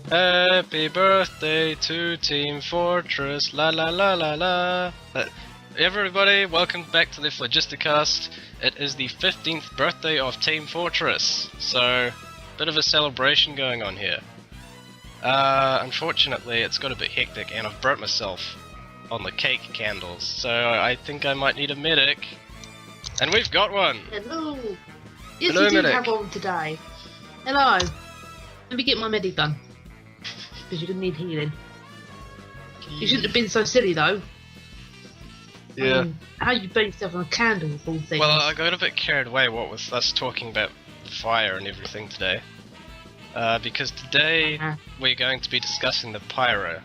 Happy birthday to Team Fortress, la la la la la. Everybody, welcome back to the PhlogistiCast. It is the 15th birthday of Team Fortress, so bit of a celebration going on here. Unfortunately, it's got a bit hectic and I've burnt myself on the cake candles, so I think I might need a medic. And we've got one! Hello! Yes, Hello, we do medic. have one today. Hello! Let me get my medic done. Because you're going to need healing. You shouldn't have been so silly though. Yeah. How you burn yourself on a candle with all things. Well, I got a bit carried away what with us talking about fire and everything today. Because today we're going to be discussing the Pyro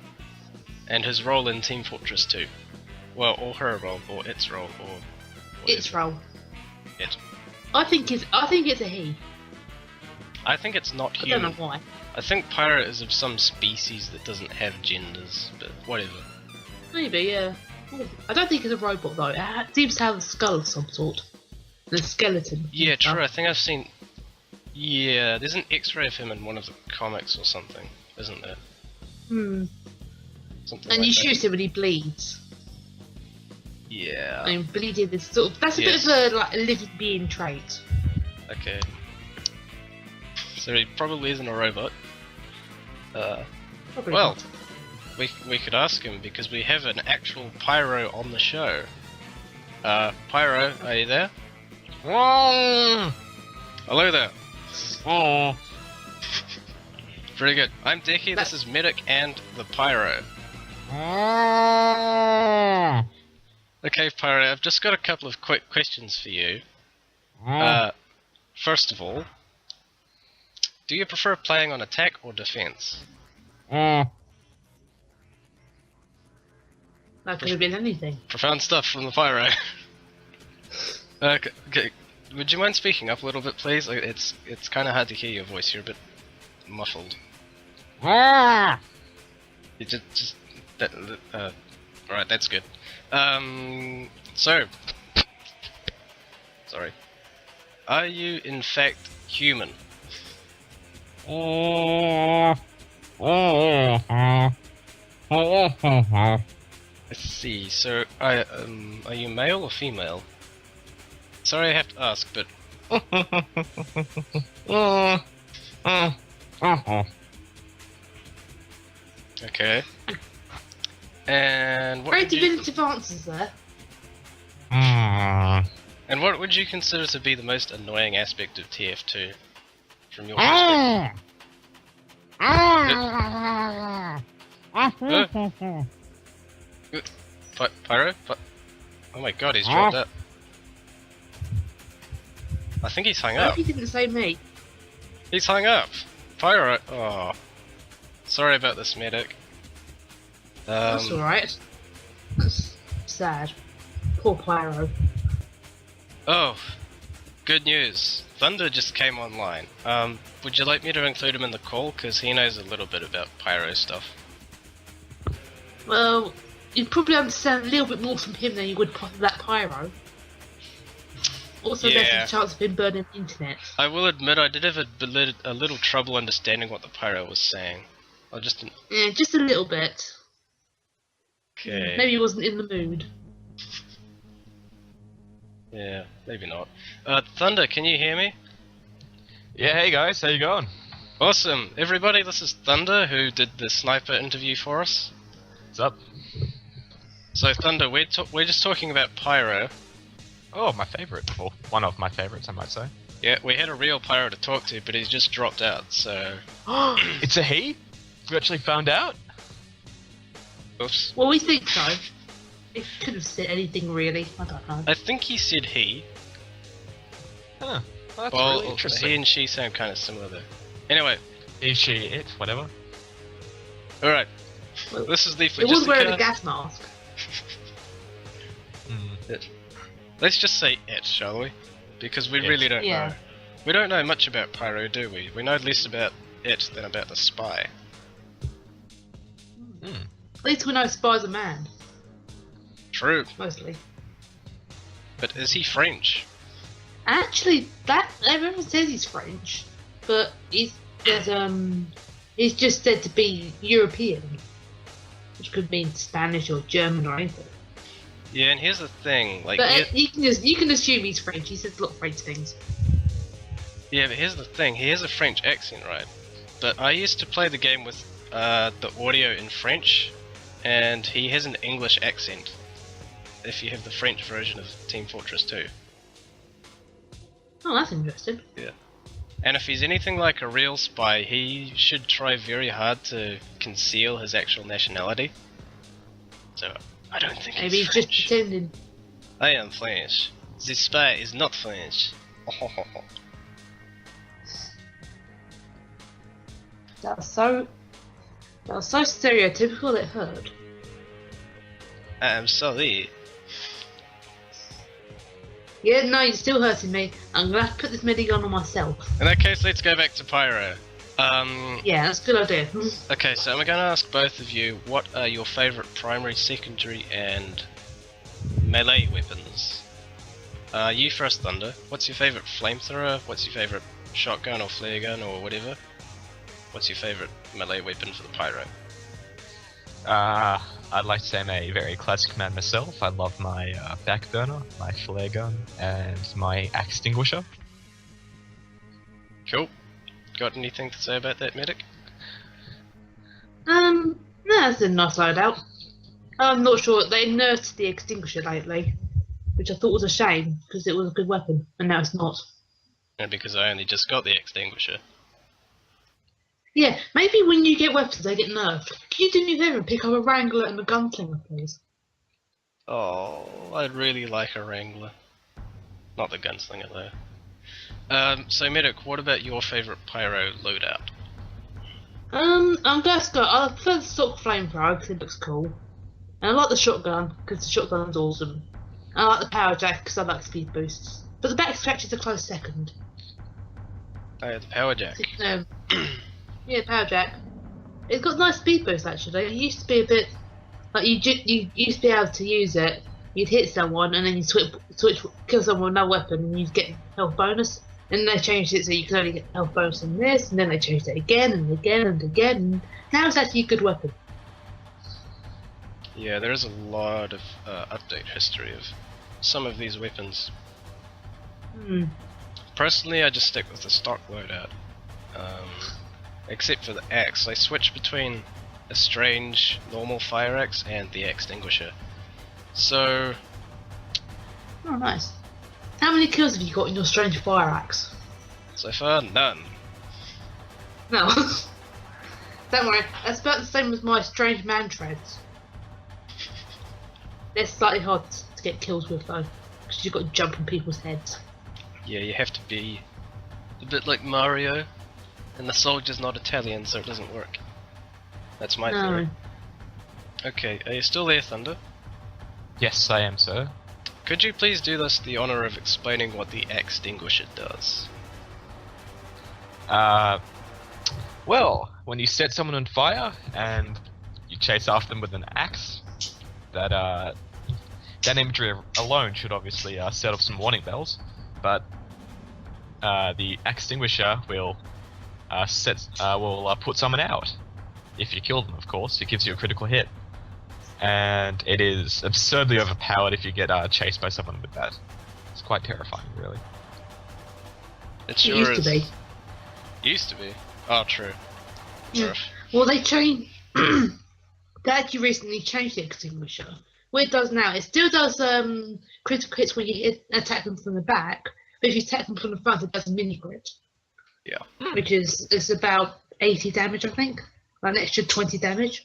and his role in Team Fortress 2. Well, or her role, or its role, or its role. It. I think it's a he. I think it's not I human. don't know why. I think Pyro is of some species that doesn't have genders, but whatever. Maybe, yeah. I don't think it's a robot though. It seems to have a skull of some sort. And a skeleton. Yeah, true. I think I've seen. Yeah, there's an X-ray of him in one of the comics or something, isn't there? Hmm. Something And like you that. shoot him when he bleeds. Yeah. I mean, bleeding is sort of. That's a Yes. bit of a living being trait. Okay. So he probably isn't a robot. Probably Well, not. we could ask him because we have an actual Pyro on the show. Pyro, are you there? Hello there. Pretty good. I'm Dekky, this is Medic and the Pyro. Okay, Pyro, I've just got a couple of quick questions for you. First of all, do you prefer playing on attack or defense? That could have been anything. Profound stuff from the Pyro. Okay, would you mind speaking up a little bit, please? It's kind of hard to hear your voice. You're a bit muffled. You just alright, that's good. So, sorry. Are you in fact human? I see. So, are you male or female? Sorry, I have to ask, but okay. And what? Very Would you, definitive answers there. and what would you consider to be the most annoying aspect of TF2, from your perspective? Pyro? Oh my god, he's dropped out. I think he's hung I up. hope you didn't say me. He's hung up. Pyro. Oh. Sorry about this, medic. That's alright. That's sad. Poor Pyro. Oh. Good news. Thunder just came online. Would you like me to include him in the call? Because he knows a little bit about Pyro stuff. Well, you'd probably understand a little bit more from him than you would that Pyro. Also, there's Yeah. a chance of him burning the internet. I will admit I did have a little trouble understanding what the Pyro was saying. I just didn't... Yeah, just a little bit. Okay. Maybe he wasn't in the mood. Yeah, maybe not. Thunder, can you hear me? Yeah, hey guys, how you going? Awesome. Everybody, this is Thunder, who did the sniper interview for us. What's up? So, Thunder, we're just talking about Pyro. Oh, my favourite. Well, one of my favourites, I might say. Yeah, we had a real Pyro to talk to, but he's just dropped out, so... It's a he? You actually found out? Oops. Well, we think so. It could have said anything really. I don't know. I think he said he. Huh. Well, that's Well, really interesting. he and she sound kind of similar there. Anyway, Is she it? Whatever. alright. Well, This is the It was wearing a PhlogistiCast. gas mask. Let's just say it, shall we? Because we really don't Yeah. know. We don't know much about Pyro, do we? We know less about it than about the spy. At least we know Spy's a man. True. Mostly. But is he French? Actually, that everyone says he's French, but there's He's just said to be European, which could mean Spanish or German or anything. Yeah, and here's the thing, like... But you can assume he's French. He says a lot of French things. Yeah, but here's the thing, he has a French accent, right? But I used to play the game with the audio in French, and he has an English accent, if you have the French version of Team Fortress 2. Oh, that's interesting. Yeah. And if he's anything like a real spy, he should try very hard to conceal his actual nationality. So, I don't think Maybe he's just pretending. I am French. The spy is not French. That was so stereotypical it hurt. I'm sorry. Yeah, no, you're still hurting me. I'm gonna have to put this minigun on myself. In that case, let's go back to Pyro. Yeah, that's a good idea. Okay, so I'm gonna ask both of you, what are your favourite primary, secondary, and melee weapons? You first, Thunder. What's your favourite flamethrower? What's your favourite shotgun or flare gun or whatever? What's your favourite melee weapon for the Pyro? I'd like to say I'm a very classic man myself. I love my Backburner, my flare gun, and my axe extinguisher. Cool. Got anything to say about that, Medic? No, that's a nice loadout. I'm not sure, they nerfed the extinguisher lately, which I thought was a shame, because it was a good weapon, and now it's not. And because I only just got the extinguisher. Yeah, maybe when you get weapons they get nerfed. Can you do me a favour and pick up a Wrangler and a Gunslinger, please? Oh, I'd really like a Wrangler. Not the Gunslinger, though. So Medic, what about your favourite Pyro loadout? I'm going to go. I prefer the stock flamethrower because it looks cool. And I like the shotgun because the shotgun's awesome. And I like the power jack because I like speed boosts. But the back scratch is a close second. Oh, yeah, the power jack. Yeah, power jack. It's got nice speed boost actually. It used to be a bit like you used to be able to use it. You'd hit someone and then you switch kill someone with no weapon and you'd get health bonus. And they changed it so you can only get health bonus in this, and then they changed it again and again and again. And now it's actually a good weapon. Yeah, there is a lot of update history of some of these weapons. Personally, I just stick with the stock loadout. Except for the axe, I switch between a strange normal fire axe and the extinguisher. So... Oh, nice. How many kills have you got in your strange fire axe? So far, none. No. Don't worry, that's about the same as my strange man treads. They're slightly hard to get kills with though, because you've got to jump on people's heads. Yeah, you have to be a bit like Mario, and the soldier's not Italian, so it doesn't work. That's my theory. Okay, are you still there, Thunder? Yes, I am, sir. Could you please do us the honour of explaining what the extinguisher does? Well, when you set someone on fire and you chase after them with an axe, that imagery alone should obviously set off some warning bells, but the extinguisher will put someone out. If you kill them, of course, it gives you a critical hit. And it is absurdly overpowered if you get chased by someone with that. It's quite terrifying, really. It sure used to be. Used to be. Oh, true. Yeah. Well, they changed. They actually recently changed the extinguisher. What it does now, it still does critical hits when you attack them from the back, but if you attack them from the front, it does a mini crit. Yeah. Which is about 80 damage, I think. Like an extra 20 damage.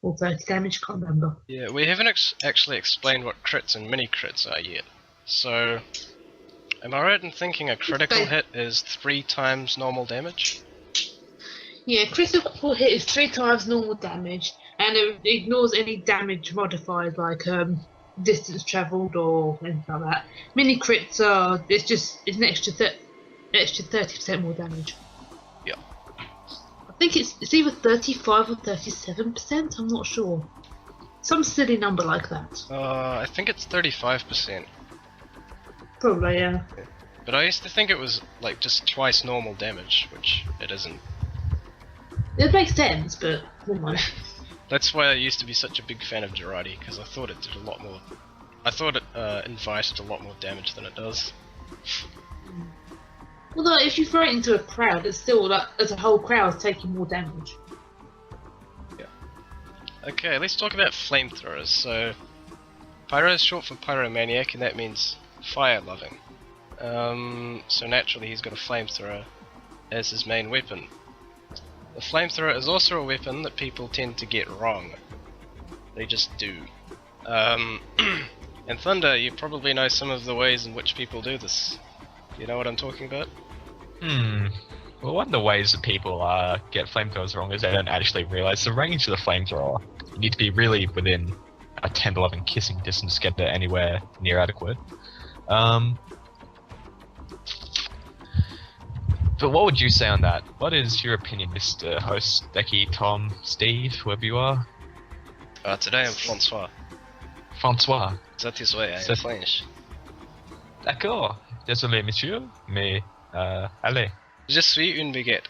Or 30 damage, can't remember. Yeah, we haven't actually explained what crits and mini crits are yet. So, am I right in thinking a critical hit is 3 times normal damage? Yeah, critical hit is 3 times normal damage, and it ignores any damage modifiers like distance travelled or anything like that. Mini crits are it's an extra 30% more damage. Yeah. I think it's either 35 or 37%. I'm not sure. Some silly number like that. I think it's 35%. Probably, yeah. But I used to think it was like just twice normal damage, which it isn't. It makes sense, but never mind. That's why I used to be such a big fan of Girardi, because I thought it did a lot more. I thought it invited a lot more damage than it does. Although if you throw it into a crowd, it's still like as a whole crowd taking more damage. Yeah. Okay, let's talk about flamethrowers. So, Pyro is short for Pyromaniac, and that means fire-loving. So naturally he's got a flamethrower as his main weapon. The flamethrower is also a weapon that people tend to get wrong. They just do. And Thunder, you probably know some of the ways in which people do this. You know what I'm talking about? Well, one of the ways that people get flamethrowers wrong is they don't actually realize the range of the flamethrower. You need to be really within a 10 to 11 kissing distance to get it anywhere near adequate. But what would you say on that? What is your opinion, Mr. Host, Dekky, Tom, Steve, whoever you are? Today I'm Francois. François. That is why I C'est- am French. D'accord. Désolé, monsieur, mais allez. Je suis une baguette.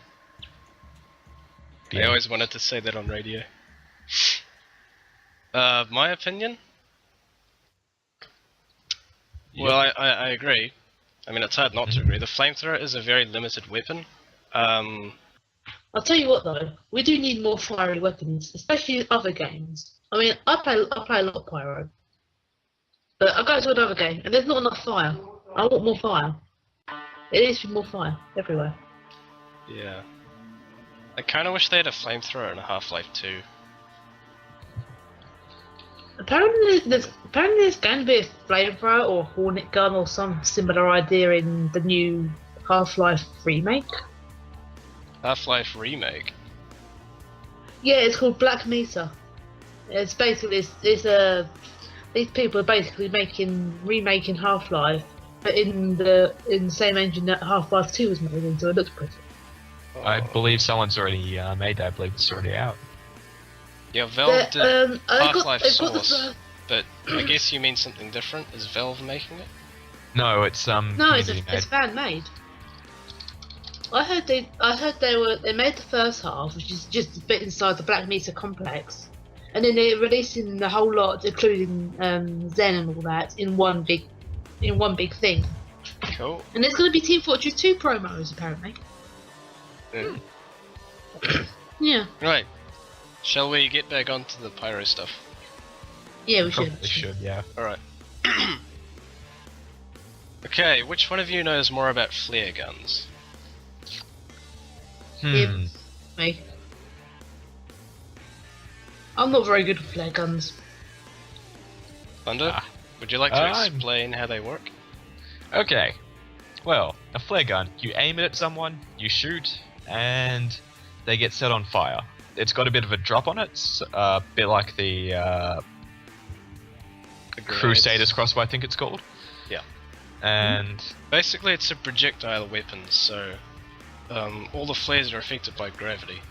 I Bien. always wanted to say that on radio. My opinion? Well, I agree. I mean, it's hard not to agree. The flamethrower is a very limited weapon. I'll tell you what though, we do need more fiery weapons, especially in other games. I mean, I play a lot of Pyro, but I go to another game and there's not enough fire. I want more fire. It needs to be more fire everywhere. Yeah. I kind of wish they had a flamethrower in Half-Life 2. Apparently there's going to be a flamethrower or a hornet gun or some similar idea in the new Half-Life remake. Half-Life Remake? Yeah, it's called Black Mesa. It's basically these people are basically remaking Half-Life, but in the same engine that Half-Life 2 was made in, so it looks pretty. I believe someone's already made that. I believe it's already out. Yeah, Valve did I've Half-Life got the Source, but I guess you mean something different. Is Valve making it? No, it's No, community it's fan made. I heard they made the first half, which is just a bit inside the Black Mesa complex, and then they're releasing the whole lot, including Zen and all that, in one big thing. Cool. And there's going to be Team Fortress 2 promos apparently. Yeah. Right. Shall we get back onto the pyro stuff? Yeah, we should. Probably should, yeah. Alright. Okay, which one of you knows more about flare guns? Yeah, me. I'm not very good with flare guns. Thunder? Ah. Would you like to I'm- explain how they work? Okay. Well, a flare gun. You aim it at someone, you shoot, and they get set on fire. It's got a bit of a drop on it, a bit like the The grenades. Crusader's crossbow, I think it's called. Yeah. And Basically, it's a projectile weapon, so all the flares are affected by gravity,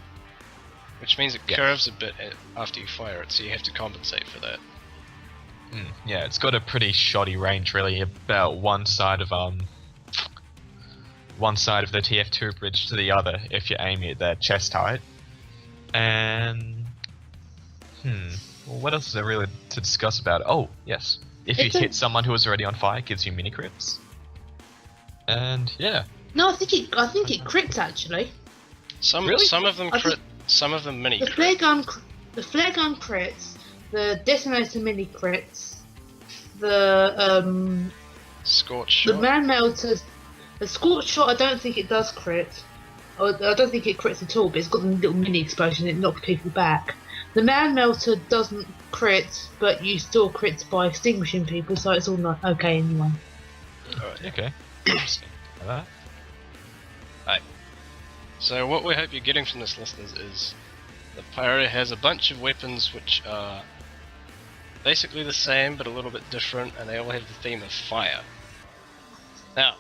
which means it Yeah. curves a bit after you fire it, so you have to compensate for that. yeah, it's got a pretty shoddy range, really. About one side of the TF2 bridge to the other if you're aiming at their chest height. And well, what else is there really to discuss about it? Oh, yes. If you hit someone who is already on fire, it gives you mini crits. And yeah. No, I think it crits actually. Really? Some of them I crit, think- some of them mini The crit. flare gun crits. The detonator mini crits. The Scorch the shot. man melters. The scorch shot. I don't think it does crit. Or I don't think it crits at all. But it's got a little mini explosion. It knocks people back. The man melter doesn't crit, but you still crit by extinguishing people, so it's all not okay anyway. Alright. Okay. Interesting. Like that. So what we hope you're getting from this, listeners, is the Pyro has a bunch of weapons which are basically the same but a little bit different, and they all have the theme of fire. Now,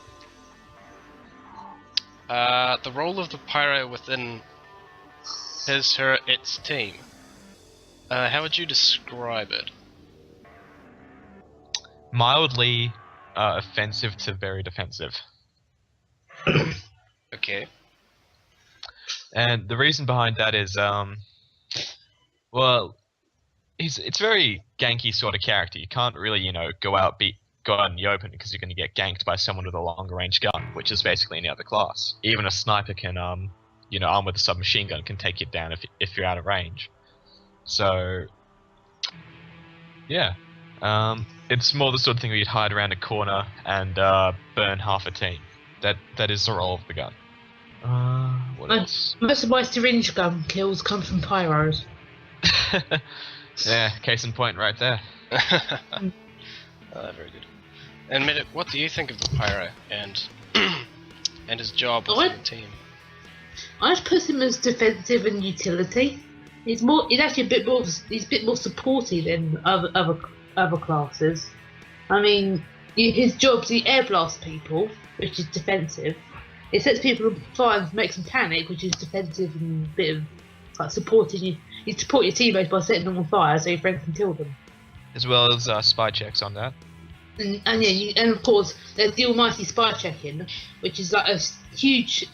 the role of the Pyro within his, her, its team. How would you describe it? Mildly offensive to very defensive. Okay. And the reason behind that is, well, it's very ganky sort of character. You can't really, go out in the open because you're going to get ganked by someone with a longer range gun, which is basically any other class. Even a sniper can, armed with a submachine gun, can take you down if you're out of range. So, yeah, it's more the sort of thing where you'd hide around a corner and burn half a team. That is the role of the gun. What else? Most of my syringe gun kills come from pyros. Yeah, case in point right there. Very good. And Medic, what do you think of the Pyro and and his job within the team? I'd put him as defensive and utility. He's actually a bit more supporty than other classes. I mean, his job's he air blasts people, which is defensive. It sets people on fire and makes them panic, which is defensive and a bit of like supporting you. You support your teammates by setting them on fire so your friends can kill them. As well as spy checks on that. And of course there's the almighty spy checking, which is like a huge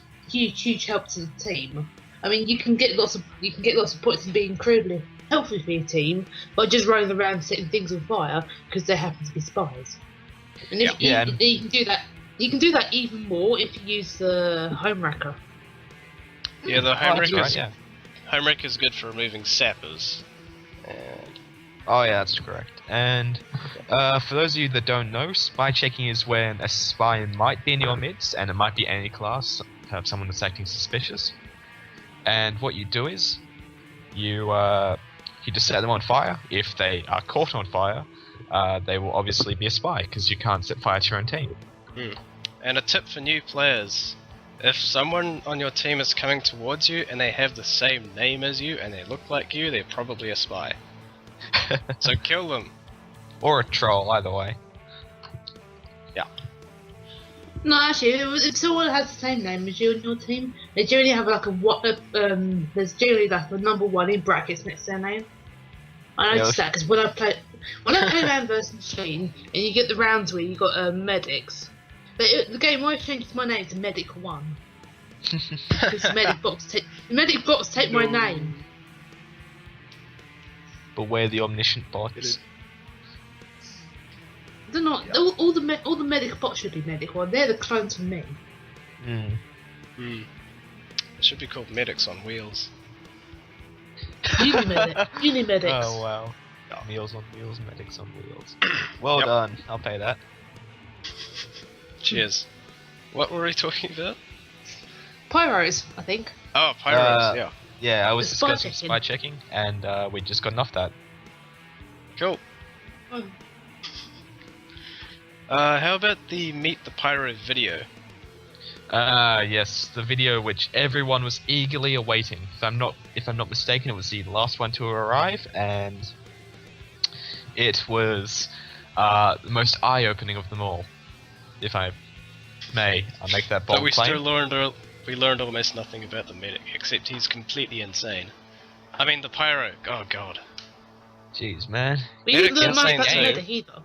help to the team. I mean, you can get lots of points in being incredibly helpful for your team by just running around setting things on fire because they happen to be spies. And you can do that. You can do that even more if you use the home wrecker. Yeah, the home wrecker. Right, yeah. Home wrecker is good for removing sappers. Oh yeah, that's correct. And for those of you that don't know, spy checking is when a spy might be in your midst, and it might be any class, have someone that's acting suspicious. And what you do is, you just set them on fire. If they are caught on fire, they will obviously be a spy, because you can't set fire to your own team. And a tip for new players: if someone on your team is coming towards you and they have the same name as you and they look like you, they're probably a spy. So kill them. Or a troll, either way. Yeah. No, actually, if someone has the same name as you on your team, they generally have like there's generally like a number 1 in brackets next to their name. I noticed that because when I play Man vs Machine, and you get the rounds where you got medics. But the game always changes my name to Medic 1. Because the medic bots take my name. Beware the omniscient bots. They're not. All the medic bots should be Medic 1. They're the clones from me. It should be called Medics on Wheels. Unimedics. Oh wow. Meals on wheels, medics on wheels. Well done. I'll pay that. Cheers. What were we talking about? Pyros, I think. Oh, Pyros, yeah. Yeah, I was The spy discussing checking. spy checking, and we just gotten off that. Cool. Oh. How about the Meet the Pyro video? Yes, the video which everyone was eagerly awaiting. If I'm not mistaken, it was the last one to arrive, and it was the most eye-opening of them all. If I may, I'll make that bold But we claim. still learned almost nothing about the medic, except he's completely insane. I mean, the Pyro. Oh god. Jeez, man. We didn't Medic learn much insane about the too. medic either.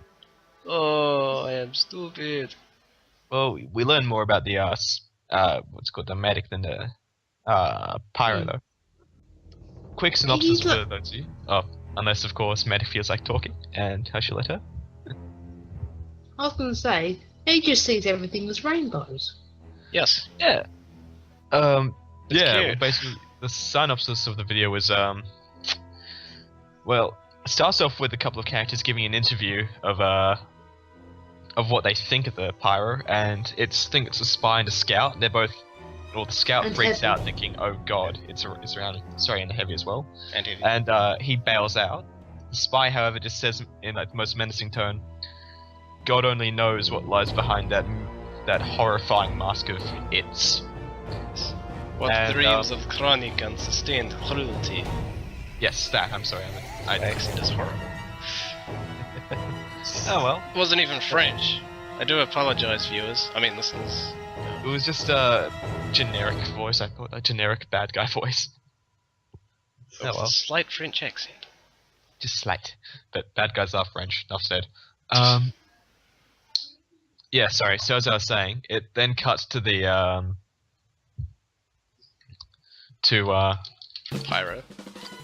Oh, I am stupid. Well, we learned more about the what's called the medic than the pyro though. Quick synopsis for those of you. Oh, unless of course medic feels like talking, and I shall let her. I was going to say, he just sees everything as rainbows. Yes. Yeah. It's yeah. Well, cute. basically, the synopsis of the video was well, it starts off with a couple of characters giving an interview of what they think of the pyro, and it's a spy and a scout. They're both, well, the scout And freaks heavy. out thinking, "Oh God, it's around." Sorry, and heavy as well. And he, And he bails out. The spy, however, just says in like the most menacing tone, "God only knows what lies behind that horrifying mask of its." what and, dreams of chronic and sustained cruelty. Yes, that. I'm sorry. My accent is horrible. Oh well. It wasn't even French. I do apologize, viewers. I mean, listeners. It was just a generic voice. I thought a generic bad guy voice. With Oh well. a slight French accent. Just slight. But bad guys are French, enough said. Yeah, sorry, so as I was saying, it then cuts to the to The Pyro.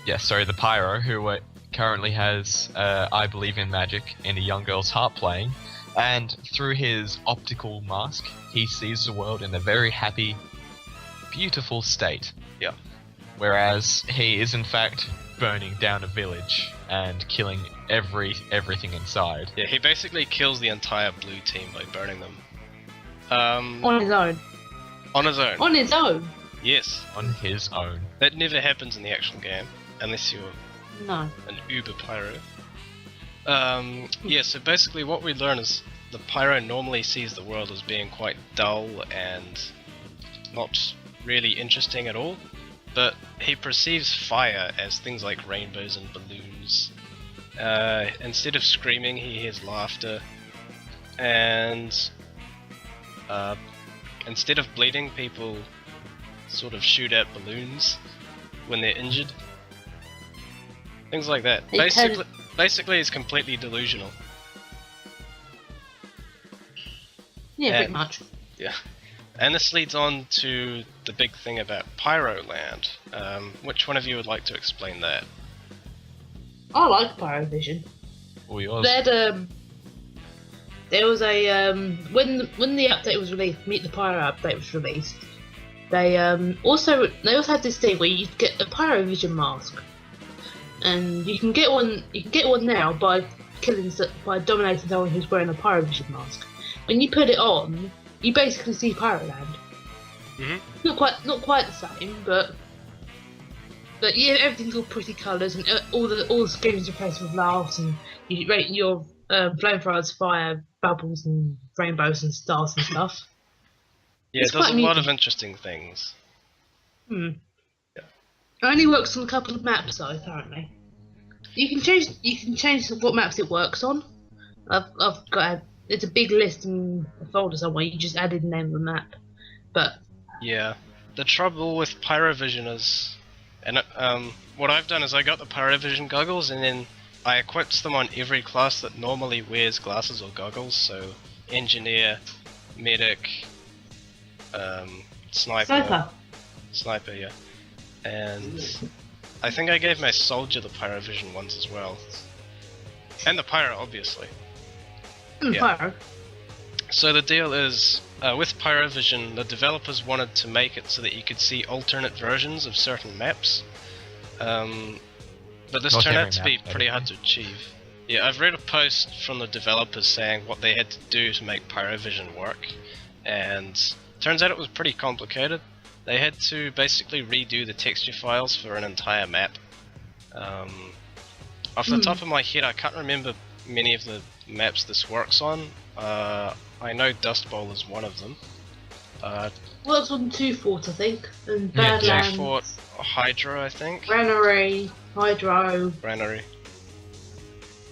the Pyro, who currently has I Believe in Magic and a young girl's heart playing, and through his optical mask, he sees the world in a very happy, beautiful state. Yeah. Whereas he is in fact burning down a village and killing everything inside. Yeah, he basically kills the entire blue team by burning them. On his own. On his own. On his own? Yes. On his own. That never happens in the actual game, unless you're No. an uber pyro. Yeah, so basically what we learn is the pyro normally sees the world as being quite dull and not really interesting at all, but he perceives fire as things like rainbows and balloons. Instead of screaming, he hears laughter, and instead of bleeding, people sort of shoot out balloons when they're injured. Things like that. Basically, it's completely delusional. Yeah, pretty much. Yeah. And this leads on to the big thing about Pyroland. Which one of you would like to explain that? I like Pyrovision. All yours. There was a when the update was released, Meet the Pyro update was released. They also had this thing where you get a Pyrovision mask, and you can get one. You can get one now by dominating someone who's wearing a Pyrovision mask. When you put it on, you basically see Pyroland. Mm-hmm. Not quite the same, but yeah, everything's all pretty colours, and all the screens are replaced with laughs, and you rate your flamethrowers, fire, bubbles, and rainbows and stars and stuff. Yeah, it does a lot of interesting things. Yeah. It only works on a couple of maps though, apparently. You can change what maps it works on. I've got it's a big list in a folder somewhere. You just added the name of the map, but yeah, the trouble with Pyrovision is, and what I've done is I got the Pyrovision goggles and then I equipped them on every class that normally wears glasses or goggles. So engineer, medic, sniper, yeah, and I think I gave my soldier the Pyrovision ones as well, and the pyro obviously. Yeah. Pyro. So the deal is, with Pyrovision, the developers wanted to make it so that you could see alternate versions of certain maps, but this turned out to be pretty hard to achieve. Yeah, I've read a post from the developers saying what they had to do to make Pyrovision work, and turns out it was pretty complicated. They had to basically redo the texture files for an entire map. Off the top of my head, I can't remember many of the maps this works on. I know Dust Bowl is one of them. Works on 2 Fort, I think, and Yeah, Badlands, Fort, Hydro, I think. Granary, Hydro. Granary.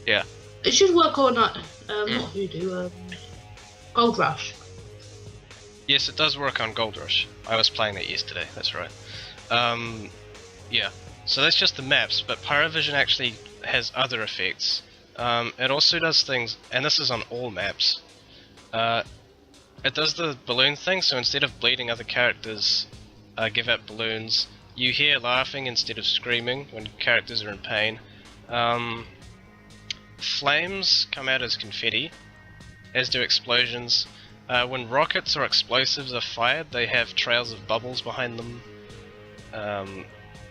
Yeah. It should work on not Hoodoo, Gold Rush. Yes, it does work on Gold Rush. I was playing that yesterday, that's right. Yeah, so that's just the maps, but Pyrovision actually has other effects. It also does things, and this is on all maps. It does the balloon thing, so instead of bleeding, other characters give out balloons. You hear laughing instead of screaming when characters are in pain. Flames come out as confetti, as do explosions. When rockets or explosives are fired, they have trails of bubbles behind them.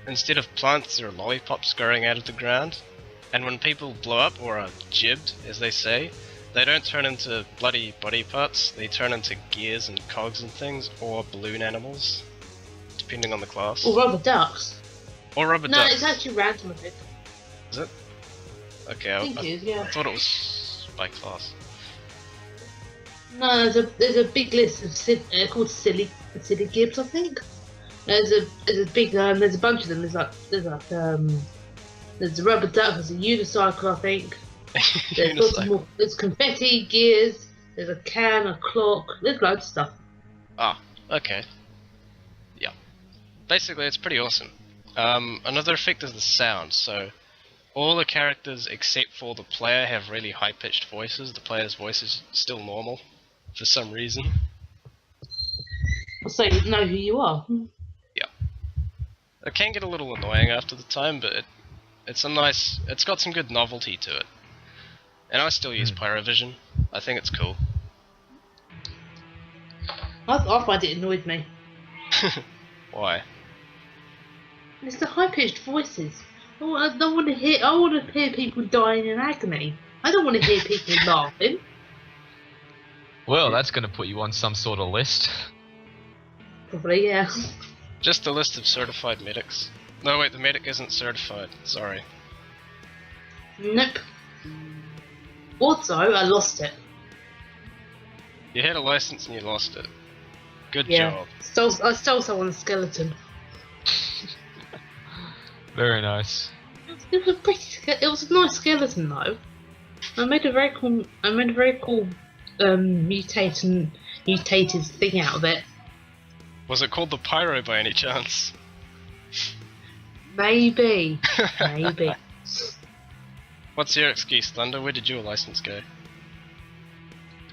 Instead of plants, there are lollipops growing out of the ground. And when people blow up, or are jibbed, as they say, they don't turn into bloody body parts, they turn into gears and cogs and things, or balloon animals, depending on the class. Or rubber ducks. Or rubber No, ducks. it's actually random, I think. Is it? Okay, I think it is, yeah. I thought it was by class. No, there's a big list of called silly gibbs, I think. There's a big there's a bunch of them. There's a rubber duck. There's a unicycle, I think. There's lots of more. There's confetti, gears. There's a can, a clock. There's loads of stuff. Ah, okay. Yeah. Basically, it's pretty awesome. Another effect is the sound. So, all the characters except for the player have really high-pitched voices. The player's voice is still normal, for some reason. So you know who you are. Yeah. It can get a little annoying after the time, but it's got some good novelty to it. And I still use Pyrovision. I think it's cool. I find it annoyed me. Why? It's the high-pitched voices. I don't want to hear. I want to hear people dying in agony. I don't want to hear people laughing. Well, that's going to put you on some sort of list. Probably, yeah. Just a list of certified medics. No, wait, the medic isn't certified. Sorry. Nope. Also, I lost it. You had a license and you lost it. Good Yeah. job. I stole someone's skeleton. Very nice. It was a it was a nice skeleton though. I made a very cool mutated thing out of it. Was it called the Pyro by any chance? Maybe. Maybe. What's your excuse, Thunder? Where did your license go?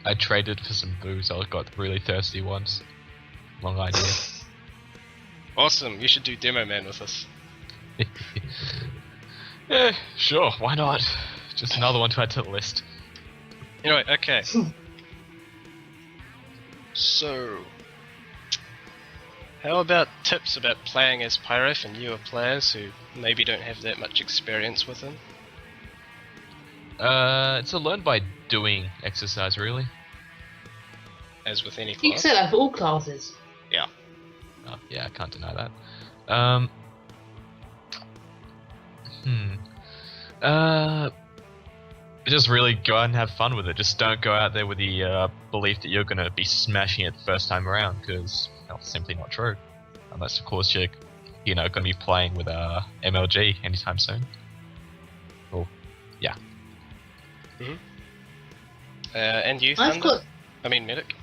I traded for some booze. I got really thirsty once. Long idea. Awesome, you should do Demo Man with us. Yeah, sure, why not? Just another one to add to the list. Anyway, okay. So, how about tips about playing as Pyro for newer players who maybe don't have that much experience with him? It's a learn by doing exercise, really. As with any You can class? say that for all classes. Yeah. Oh, yeah, I can't deny that. Just really go out and have fun with it. Just don't go out there with the belief that you're going to be smashing it the first time around, because that's simply not true. Unless, of course, you're going to be playing with MLG anytime soon. Well, yeah. And you, Thunder? Medic?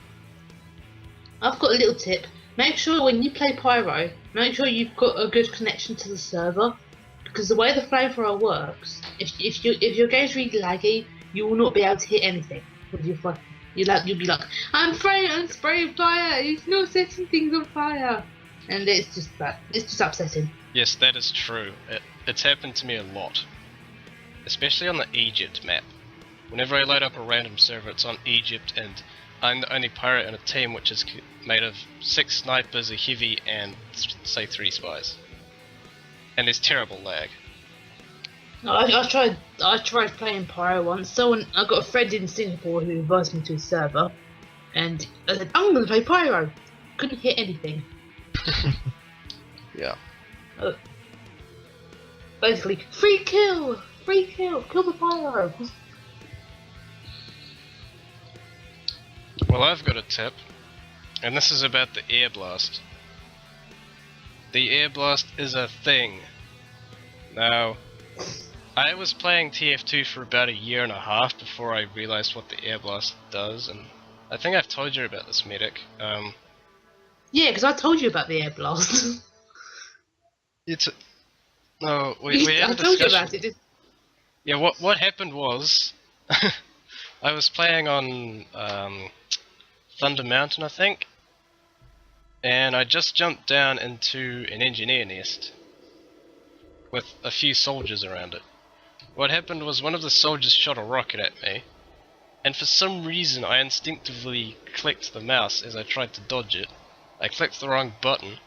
I've got a little tip. Make sure when you play Pyro, make sure you've got a good connection to the server, because the way the flamethrower works, if your game's really laggy, you will not be able to hit anything with your fire. You'll be like, I'm spraying fire. He's not setting things on fire, and it's just upsetting. Yes, that is true. It's happened to me a lot, especially on the Egypt map. Whenever I load up a random server, it's on Egypt, and I'm the only pirate in a team which is made of 6 snipers, a heavy, and say 3 spies. And there's terrible lag. I tried playing Pyro once. I got a friend in Singapore who invited me to his server, and I said, I'm going to play Pyro. Couldn't hit anything. Yeah. Basically, free kill, kill the Pyro. Well, I've got a tip, and this is about the air blast. The air blast is a thing. Now, I was playing TF2 for about 1.5 years before I realised what the air blast does, and I think I've told you about this, medic. Yeah, because I told you about the air blast. No, we had a discussion. I told you about it. Yeah, what happened was, I was playing on Thunder Mountain, I think, and I just jumped down into an engineer nest with a few soldiers around it. What happened was one of the soldiers shot a rocket at me, and for some reason I instinctively clicked the mouse as I tried to dodge it. I clicked the wrong button,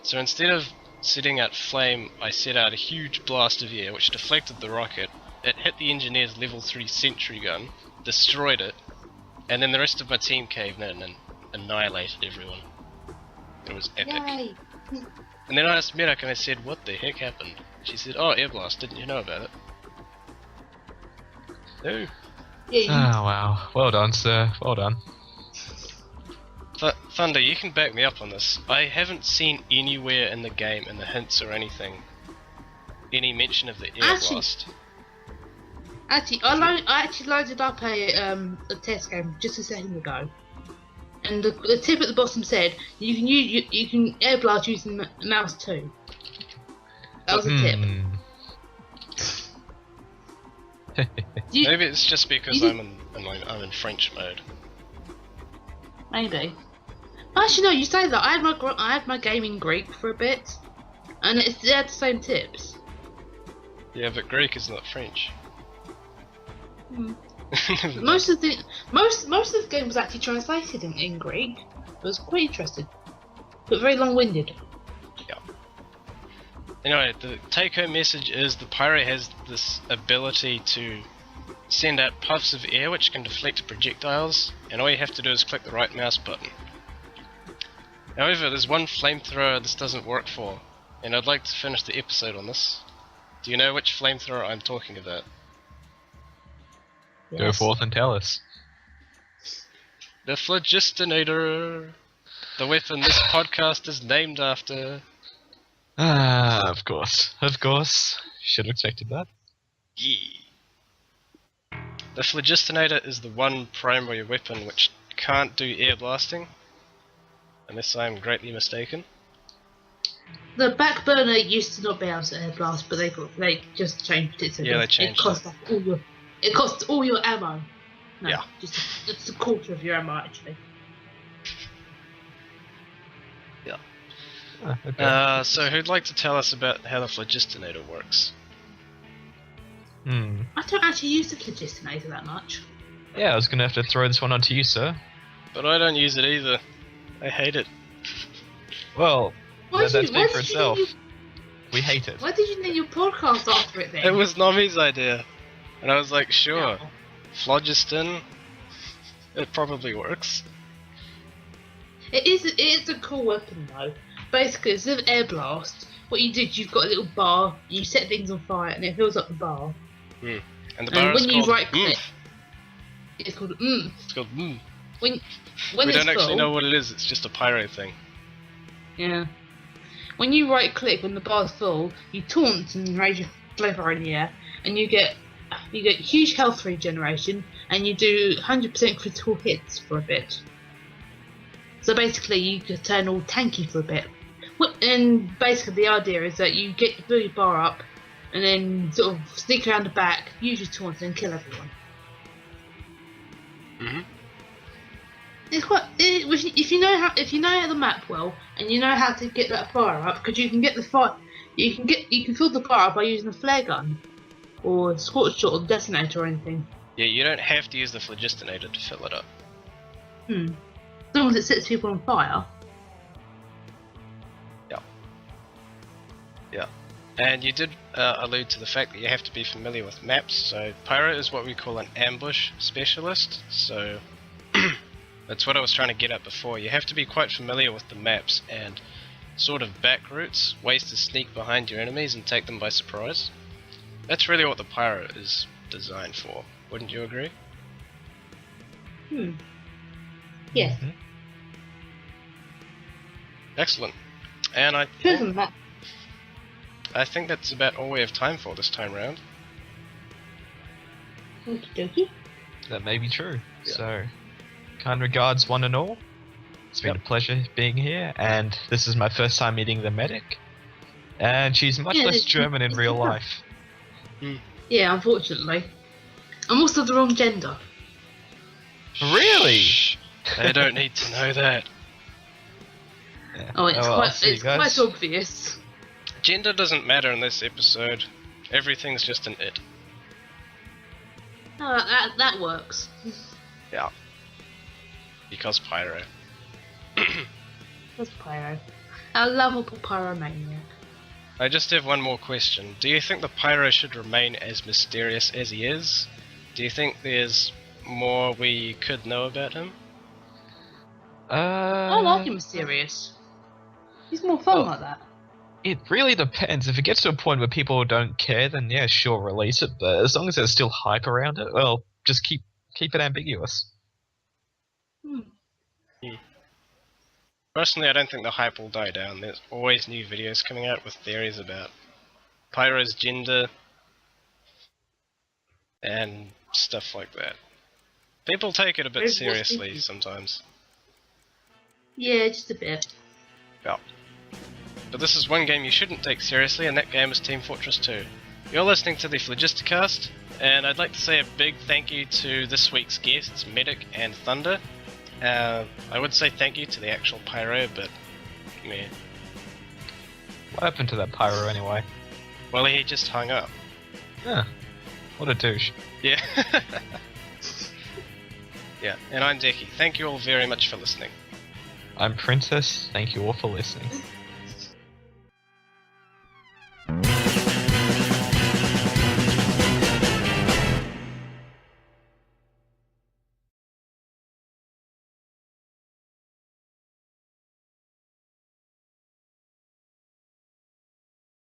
so instead of setting out flame, I set out a huge blast of air which deflected the rocket. It hit the engineer's level 3 sentry gun, destroyed it, and then the rest of my team caved in and annihilated everyone. It was epic. Yay. And then I asked Medic and I said, what the heck happened? She said, oh, air blast, didn't you know about it? No. Yeah, Oh, wow. Well done, sir. Well done. Thunder, you can back me up on this. I haven't seen anywhere in the game, in the hints or anything, any mention of the air blast. Actually, I actually loaded up a test game just a second ago, and the tip at the bottom said you can air blast using the mouse too. That was a tip. Maybe it's just because I'm in French mode. Maybe. Actually, no. You say that. I had my gaming Greek for a bit. and they had the same tips. Yeah, but Greek is not French. Most of the game was actually translated in Greek. It was quite interesting, but very long-winded. Yeah. Anyway, the take-home message is the Pyro has this ability to send out puffs of air which can deflect projectiles, and all you have to do is click the right mouse button. However, there's one flamethrower this doesn't work for, and I'd like to finish the episode on this. Do you know which flamethrower I'm talking about? Go forth and tell us. The Phlogistinator! The weapon this podcast is named after. Ah, of course. Of course. Should have expected that. Yeah. The Phlogistinator is the one primary weapon which can't do air blasting, unless I am greatly mistaken. The Backburner used to not be able to air blast, but they just changed it so Yeah, they changed it costs all your ammo. No, Yeah. it's a quarter of your ammo actually. Yeah. Okay. So who'd like to tell us about how the Phlogistinator works? I don't actually use the Phlogistonator that much. Yeah, I was gonna have to throw this one onto you, sir. But I don't use it either. I hate it. Well, Why that did speaks for you itself. name We hate it. Why did you name your podcast after it then? It was Nommy's idea. And I was like, sure. No. Phlogiston. It probably works. It is a cool weapon though. Basically, instead of air blast, what you do is you've got a little bar, you set things on fire, and it fills up the bar. And the bar And is when you called right click, it's called It's called When We it's don't actually full, know what it is, it's just a pyro thing. Yeah. When you right click when the bar's full, you taunt and raise your flamethrower in the air, and you get huge health regeneration, and you do 100% critical hits for a bit. So basically, you can turn all tanky for a bit. And basically, the idea is that you build your bar up, and then sort of sneak around the back, use your taunt, and kill everyone. It's quite if you know how the map well, and you know how to get that fire up, because you can get the fire, you can fill the fire up by using a flare gun, or a scorch shot, or detonator, or anything. Yeah, you don't have to use the Phlogiston to fill it up. As long as it sets people on fire. Yeah. And you did allude to the fact that you have to be familiar with maps, so Pyro is what we call an ambush specialist, so that's what I was trying to get at before. You have to be quite familiar with the maps and sort of back routes, ways to sneak behind your enemies and take them by surprise. That's really what the Pyro is designed for, wouldn't you agree? Yes. Excellent. And I think that's about all we have time for this time round. Okie dokie. That may be true. Yeah. So, kind regards one and all. It's been a pleasure being here, and this is my first time meeting the medic. And she's much less German in real life. Yeah, unfortunately. I'm also the wrong gender. Really? Shh. They don't need to know that. Yeah. Oh, it's well, I'll see you guys. quite obvious. Gender doesn't matter in this episode. Everything's just an it. Oh, that works. Yeah. Because Pyro. That's Pyro. Our lovable Pyromania. I just have one more question. Do you think the Pyro should remain as mysterious as he is? Do you think there's more we could know about him? I like him mysterious. He's more fun like that. It really depends. If it gets to a point where people don't care, then yeah, sure, release it. But as long as there's still hype around it, well, just keep it ambiguous. Personally, I don't think the hype will die down. There's always new videos coming out with theories about Pyro's gender and stuff like that. People take it a bit seriously sometimes. Yeah, just a bit. Yeah. But this is one game you shouldn't take seriously, and that game is Team Fortress 2. You're listening to the PhlogistiCast, and I'd like to say a big thank you to this week's guests, Medic and Thunder. I would say thank you to the actual Pyro, but yeah. What happened to that pyro anyway? Well, he just hung up. Yeah. What a douche. Yeah. Yeah, and I'm Dekky. Thank you all very much for listening. I'm Princess. Thank you all for listening.